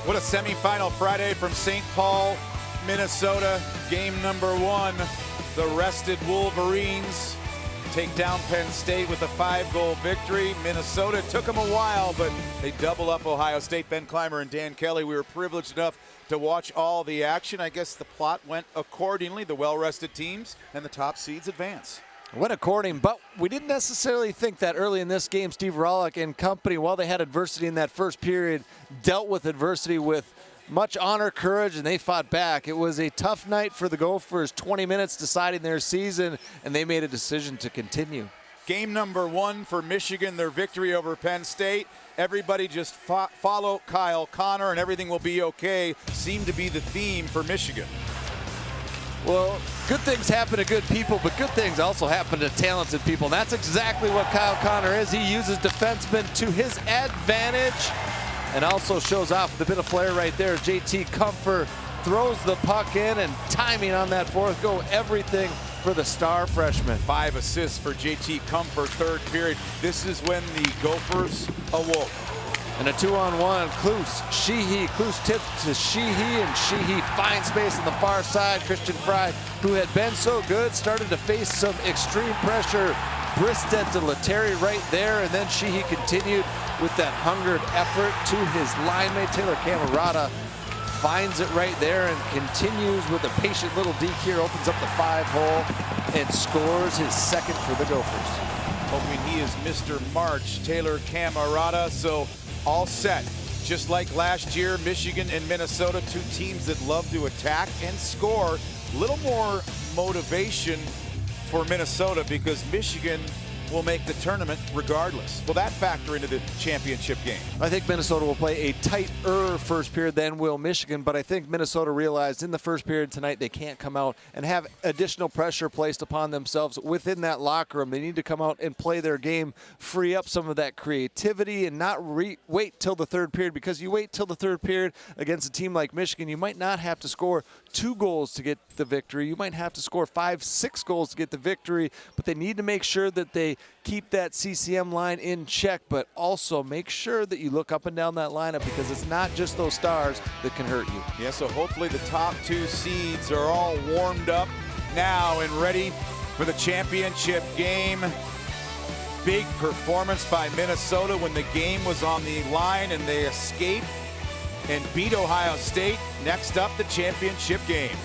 What a semifinal Friday from St. Paul, Minnesota. Game number 1. The rested Wolverines take down Penn State with a 5-goal victory. Minnesota took them a while, but they double up Ohio State. Ben Clymer and Dan Kelly, we were privileged enough to watch all the action. I guess the plot went accordingly. The well-rested teams and the top seeds advance. Went according, but we didn't necessarily think that early in this game. Steve Rawlik and company, while they had adversity in that first period, dealt with adversity with much honor, courage, and they fought back. It was a tough night for the Gophers, 20 minutes deciding their season, and they made a decision to continue. Game number 1 for Michigan, their victory over Penn State. Everybody just follow Kyle Connor and everything will be okay, seemed to be the theme for Michigan. Well, good things happen to good people, but good things also happen to talented people. And that's exactly what Kyle Connor is. He uses defensemen to his advantage and also shows off with a bit of flair right there. JT Comfort throws the puck in, and timing on that fourth goal, everything for the star freshman. 5 assists for JT Comfort, third period. This is when the Gophers awoke. And a 2-on-1, Klus tips to Sheehy, and Sheehy finds space on the far side. Christian Fry, who had been so good, started to face some extreme pressure. Bristead to Letary right there, and then Sheehy continued with that hungered effort to his line mate. Taylor Camerata finds it right there and continues with a patient little deke here, opens up the 5-hole, and scores his second for the Gophers. Hoping he is Mr. March, Taylor Camerata, so all set. Just like last year, Michigan and Minnesota, two teams that love to attack and score. A little more motivation for Minnesota because Michigan will make the tournament regardless. Will that factor into the championship game? I think Minnesota will play a tighter first period than will Michigan, but I think Minnesota realized in the first period tonight they can't come out and have additional pressure placed upon themselves within that locker room. They need to come out and play their game, free up some of that creativity, and not wait till the third period, because you wait till the third period against a team like Michigan, you might not have to score 2 goals to get the victory. You might have to score 5, 6 goals to get the victory, but they need to make sure that they keep that CCM line in check, but also make sure that you look up and down that lineup, because it's not just those stars that can hurt you. Yeah, so hopefully the top 2 seeds are all warmed up now and ready for the championship game. Big performance by Minnesota when the game was on the line, and they escaped and beat Ohio State. Next up, the championship game.